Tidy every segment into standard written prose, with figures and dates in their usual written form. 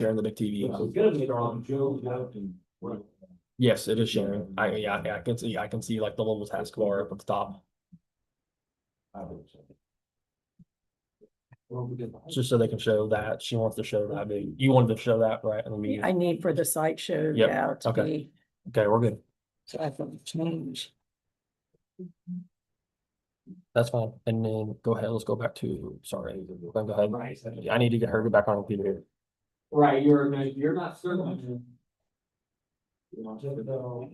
sharing the big TV. It's gonna be on Joe. Yes, it is sharing. I can see like the little taskbar up at the top. Just so they can show that. She wants to show that. You wanted to show that, right? In the meeting. I need for the site show, Yep, yeah, to okay. be, Okay, we're good. so I can change. That's fine. And then go ahead, let's go back to, sorry, go ahead. I need to get her back on the computer. Right, you're not certain. Oh,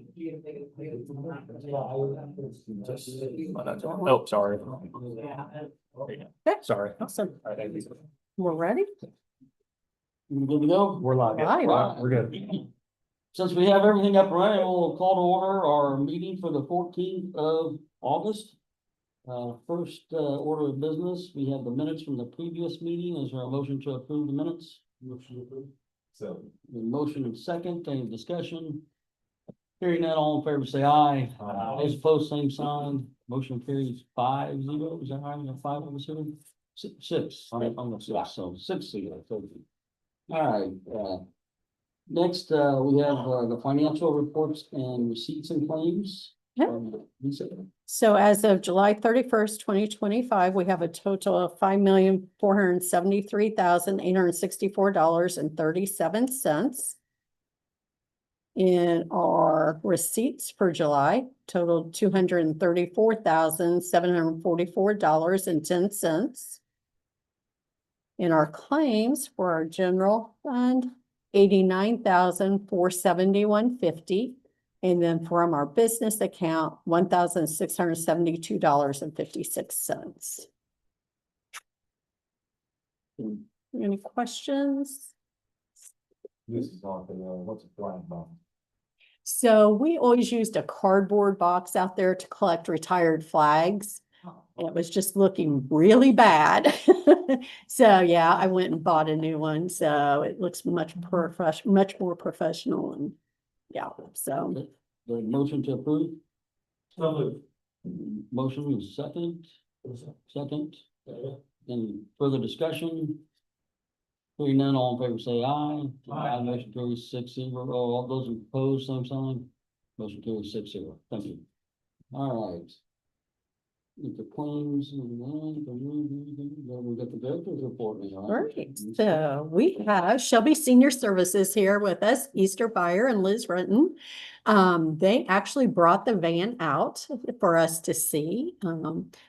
sorry. Okay. Sorry. Awesome. We're ready? You good to go? We're live. Right. We're good. Since we have everything up and running, we'll call to order our meeting for the 14th of August. First, order of business, we have the minutes from the previous meeting. Is there a motion to approve the minutes? Motion approved. So. The motion and second, any discussion? Hearing that, all in favor, say aye. Aye. Those opposed, same sign. Motion carries 5-0. Is that right? We got 5 of us here? Six. I'm the six, so 6-0. All right, next, we have, the financial reports and receipts and claims. Yeah. Lisa? So as of July 31st, 2025, we have a total of $5,473,864.37. In our receipts for July totaled $234,744.10. In our claims for our general fund, $89,471.50. And then from our business account, $1,672.56. Any questions? This is on the, what's a flag bomb? So we always used a cardboard box out there to collect retired flags. And it was just looking really bad. So yeah, I went and bought a new one. So it looks much more professional and yeah, so. The motion to approve? So moved. Motion is second. Second. Any further discussion? Hearing none, all in favor say aye. Aye. Motion carries 6-0. All those opposed, same sign. Motion carries 6-0. Thank you. All right. With the claims and we got the director's report. All right, so we have Shelby Senior Services here with us, Easter Buyer and Liz Renton. They actually brought the van out for us to see.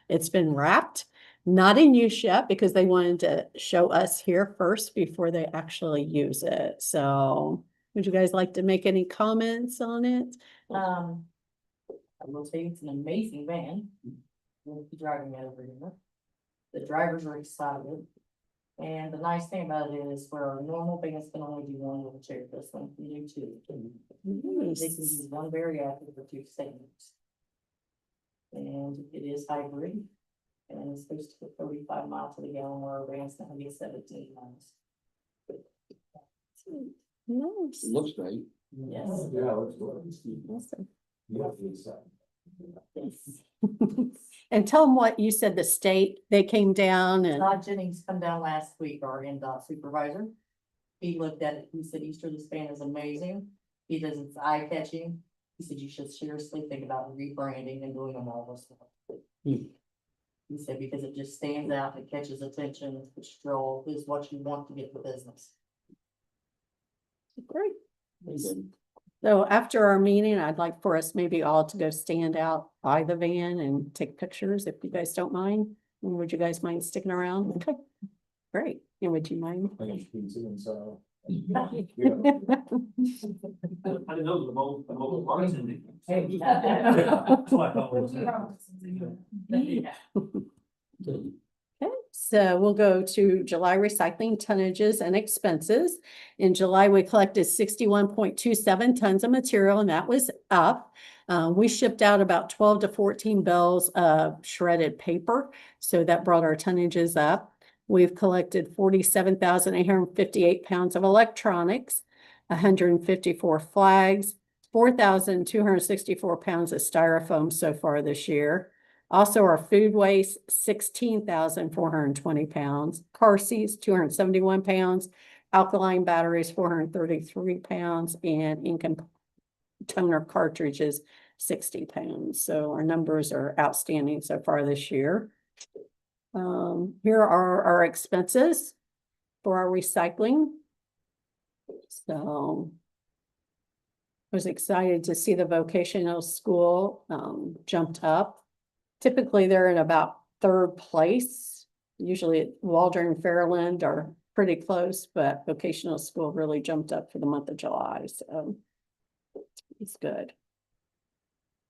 It's been wrapped, not in use yet because they wanted to show us here first before they actually use it. So would you guys like to make any comments on it? I will say it's an amazing van. We'll be driving it over here. The drivers are excited. And the nice thing about it is where our normal vans can only do one wheelchair, this one can do two. They can use one bariatric for 2 segments. And it is hybrid. And it's supposed to get 35 miles to the gallon, where our van's gonna be 17 miles. Nice. It looks great. Yes. Yeah, let's go. Awesome. Yeah, it's, Yes. And tell them what you said, the state, they came down and, Todd Jennings come down last week, our NDOT supervisor. He looked at it, he said, Easter, this band is amazing. He says it's eye catching. He said, you should seriously think about rebranding and doing them all this stuff. He said, because it just stands out, it catches attention, which draw is what you want to get the business. great. Very good. So after our meeting, I'd like for us maybe all to go stand out by the van and take pictures, if you guys don't mind. Would you guys mind sticking around? Okay, great. And would you mind? I think it's inside. I didn't know the mobile parts in it. Good. Okay, so we'll go to July recycling tonnages and expenses. In July, we collected 61.27 tons of material, and that was up. We shipped out about 12 to 14 bales of shredded paper, so that brought our tonnages up. We've collected 47,858 pounds of electronics, 154 flags, 4,264 pounds of styrofoam so far this year. Also, our food waste, 16,420 pounds, car seats, 271 pounds, alkaline batteries, 433 pounds, and ink and toner cartridges, 60 pounds. So our numbers are outstanding so far this year. Here are our expenses for our recycling. So I was excited to see the vocational school jumped up. Typically, they're in about third place. Usually Waldron and Fairland are pretty close, but vocational school really jumped up for the month of July. So it's good.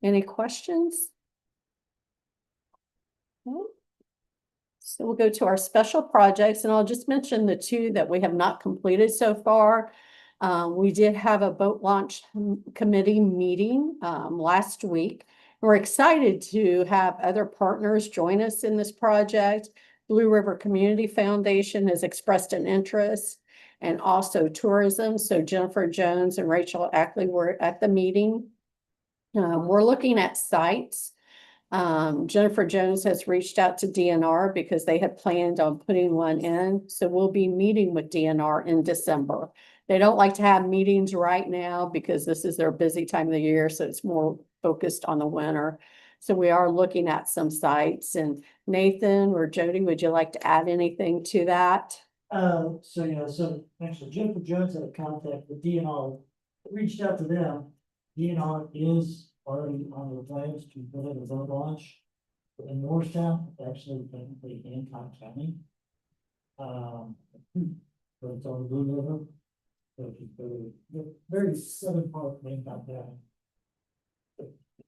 Any questions? No? So we'll go to our special projects, and I'll just mention the two that we have not completed so far. We did have a boat launch committee meeting last week. We're excited to have other partners join us in this project. Blue River Community Foundation has expressed an interest, and also tourism. So Jennifer Jones and Rachel Ackley were at the meeting. We're looking at sites. Jennifer Jones has reached out to DNR because they had planned on putting one in. So we'll be meeting with DNR in December. They don't like to have meetings right now because this is their busy time of the year. So it's more focused on the winter. So we are looking at some sites. And Nathan or Jody, would you like to add anything to that? So actually Jennifer Jones had a contact with DNR, reached out to them. DNR is already on their plans to put in a boat launch in Morristown, actually technically in Hancock County. But it's on the Blue River. So it's the very southern part of Hancock County.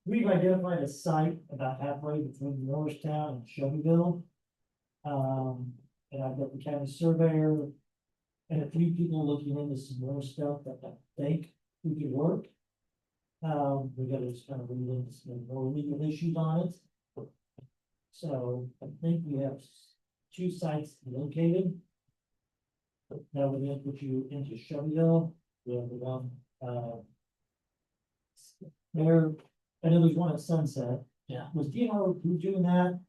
We've identified a site about halfway between Morristown and Shelbyville. And I've got the county surveyor and a few people looking into some more stuff that I think we could work. We gotta just kind of read into some more legal issues on it. So I think we have two sites located. Now we're gonna put you into Shelbyville. We have the one, there, I know there's one at Sunset. Yeah. Was DNR who's doing that?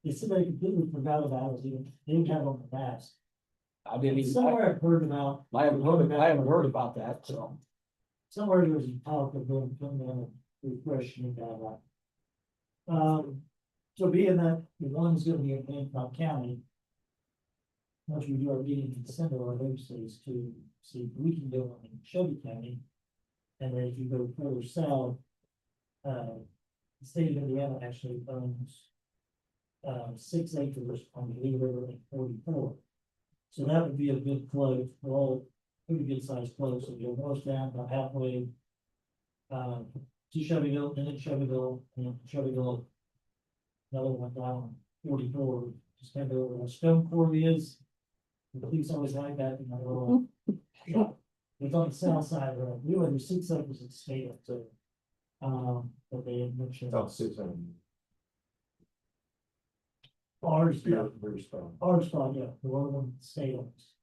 They said they completely forgot about it, they didn't have it on the maps. I didn't even, Somewhere I've heard about. I haven't heard about that, so. Somewhere there was a talk of them coming in and refreshing that. So being that the one's gonna be in Hancock County. Once we do our meeting in December, our hope is to see if we can go in Shelby County. And then if you go further south, the state of Indiana actually owns 6 acres on the Blue River and 44. So that would be a good flow for all pretty good sized flows. So you'll north down about halfway to Shelbyville, and then Shelbyville, and then Shelbyville. Another one down 44, just kind of over where Stone Quarry is. The police always like that, you know. Yeah, it's on the south side of the road. We were 6 acres at state, so. But they had mentioned. About 600. Ours, yeah, Very strong. ours, yeah, the one of them state owns.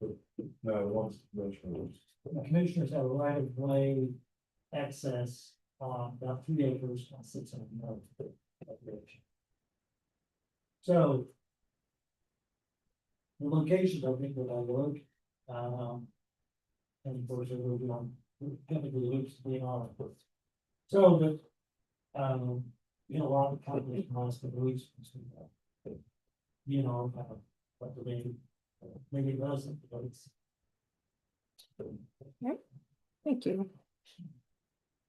No, once commissioners. The commissioners have a right of way access on about 3 acres on 600 yards. So. The locations, I think, that I work, and of course, it will be on, chemical loops being on it. So, a lot of companies in the last couple of weeks. What the maybe it doesn't, but it's. Thank you.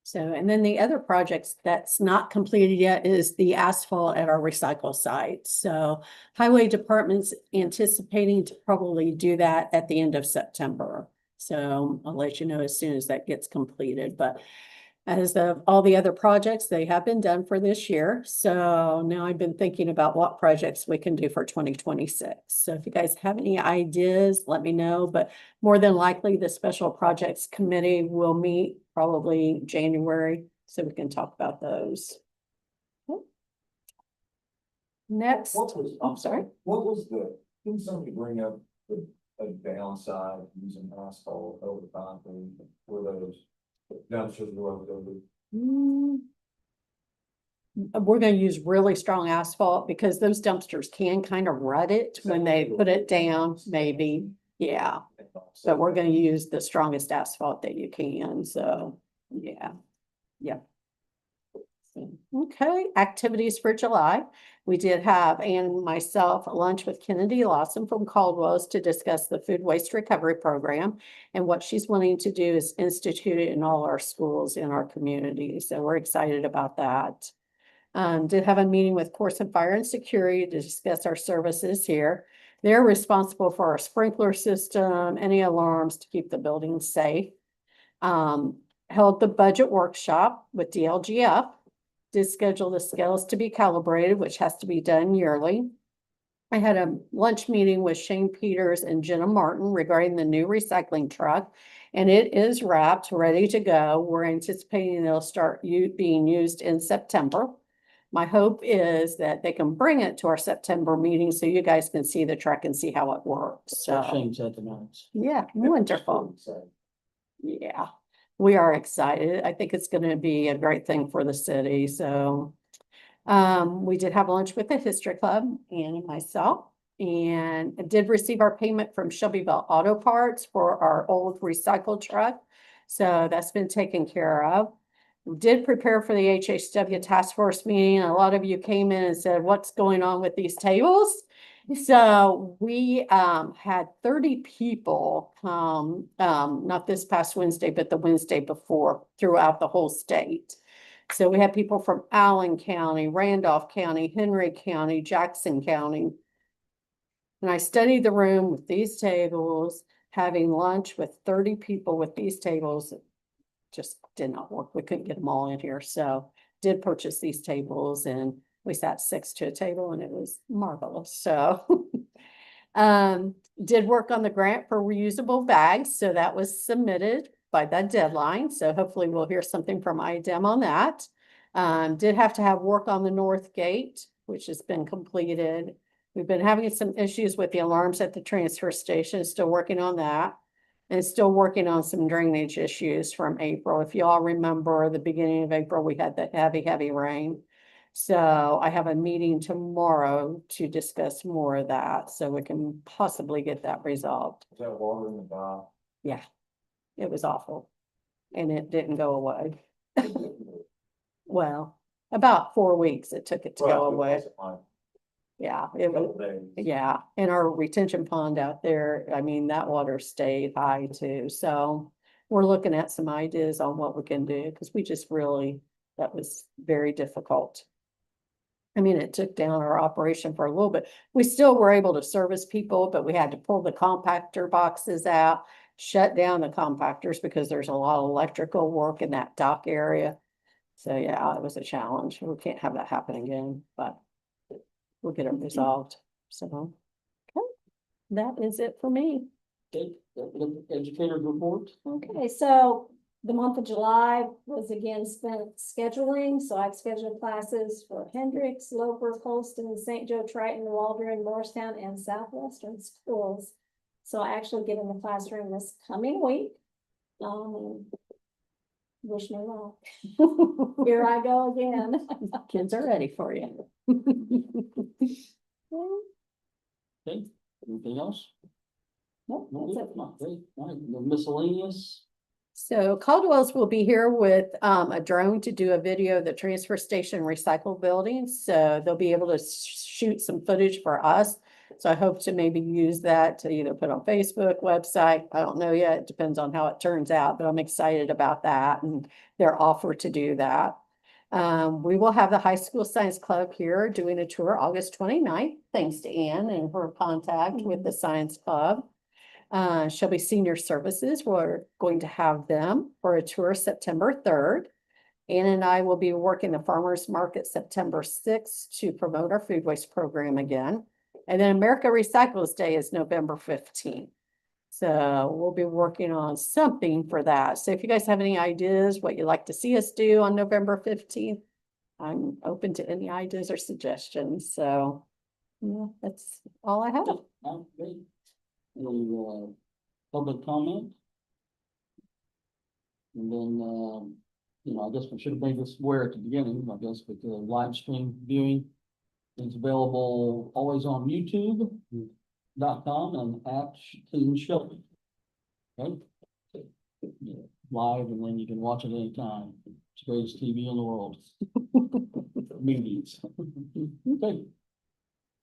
So, and then the other projects that's not completed yet is the asphalt at our recycle site. So Highway Department's anticipating to probably do that at the end of September. So I'll let you know as soon as that gets completed, but as of all the other projects, they have been done for this year. So now I've been thinking about what projects we can do for 2026. So if you guys have any ideas, let me know, but more than likely the Special Projects Committee will meet probably January, so we can talk about those. Next, I'm sorry. What was didn't somebody bring up a downside of using asphalt over concrete for those dumpsters were over? We're gonna use really strong asphalt because those dumpsters can kind of rut it when they put it down, maybe. Yeah, but we're gonna use the strongest asphalt that you can, so, yeah. Yep. Okay, activities for July. We did have, and myself, a lunch with Kennedy Lawson from Caldwell's to discuss the food waste recovery program. And what she's wanting to do is institute it in all our schools in our community. So we're excited about that. Did have a meeting with Course and Fire and Security to discuss our services here. They're responsible for our sprinkler system, any alarms to keep the building safe. Held the budget workshop with DLGF. Did schedule the scales to be calibrated, which has to be done yearly. I had a lunch meeting with Shane Peters and Jenna Martin regarding the new recycling truck. And it is wrapped, ready to go. We're anticipating it'll start being used in September. My hope is that they can bring it to our September meeting so you guys can see the truck and see how it works. So So, Shane said tonight. yeah, wonderful. Yeah, we are excited. I think it's gonna be a great thing for the city, so. We did have lunch with the History Club and myself. And I did receive our payment from Shelbyville Auto Parts for our old recycled truck. So that's been taken care of. We did prepare for the HHW task force meeting. A lot of you came in and said, what's going on with these tables? So we had 30 people come, not this past Wednesday, but the Wednesday before, throughout the whole state. So we had people from Allen County, Randolph County, Henry County, Jackson County. And I studied the room with these tables, having lunch with 30 people with these tables. It just did not work. We couldn't get them all in here. So did purchase these tables and we sat 6 to a table and it was marvelous. So did work on the grant for reusable bags. So that was submitted by that deadline. So hopefully we'll hear something from IDEM on that. Did have to have work on the north gate, which has been completed. We've been having some issues with the alarms at the transfer station, still working on that. And still working on some drainage issues from April. If you all remember, the beginning of April, we had that heavy rain. So I have a meeting tomorrow to discuss more of that, so we can possibly get that resolved. Is that water in the bath? Yeah, it was awful. And it didn't go away. Well, about 4 weeks it took it to go away. Yeah, it was. Yeah, and our retention pond out there, I mean, that water stayed high too, so we're looking at some ideas on what we can do, because we just really, that was very difficult. I mean, it took down our operation for a little bit. We still were able to service people, but we had to pull the compactor boxes out, shut down the compactors because there's a lot of electrical work in that dock area. So yeah, it was a challenge. We can't have that happen again, but we'll get it resolved. So, okay, that is it for me. Okay, educator report. Okay, so the month of July was again spent scheduling, so I've scheduled classes for Hendricks, Loper, Colston, St. Joe, Triton, Waldron, Morristown, and Southwestern schools. So I actually get in the classroom this coming week. Wish me luck. Here I go again. Kids are ready for you. Okay, anything else? Nope, No, that's it. okay, all right, the miscellaneous. So Caldwell's will be here with a drone to do a video of the transfer station recycle building. So they'll be able to shoot some footage for us. So I hope to maybe use that to either put on Facebook, website. I don't know yet. It depends on how it turns out, but I'm excited about that and their offer to do that. We will have the high school science club here doing a tour August 29th, thanks to Ann and her contact with the science club. Shelby Senior Services, we're going to have them for a tour September 3rd. Ann and I will be working the farmers market September 6th to promote our food waste program again. And then America Recycles Day is November 15th. So we'll be working on something for that. So if you guys have any ideas, what you'd like to see us do on November 15th, I'm open to any ideas or suggestions. So yeah, that's all I have. Okay. Any public comment? And then, I guess we should have made this aware at the beginning, I guess, but the live stream viewing is available always on YouTube. Facebook.com and at Team Shelby. Okay? Yeah, live, and then you can watch it anytime. It's the greatest TV in the world. Meetings. Okay.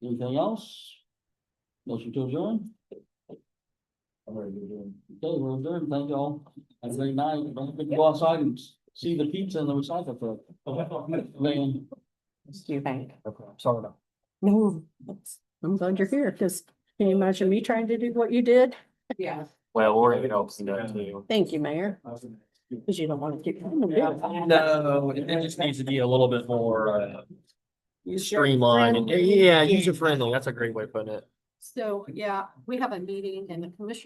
Anything else? Motion to adjourn? I'm ready to do Okay, we're adjourned. Thank you all. Have a great night. Don't forget to go outside and see the pizza in the recycle truck. Van. You think? Okay, sorry about. No, I'm glad you're here, because can you imagine me trying to do what you did? Yeah. Well, we're gonna help you that too. Thank you, Mayor, because you don't want to keep. No, it just needs to be a little bit more streamlined and, yeah, user friendly. That's a great way of putting it. So, yeah, we have a meeting in the commission.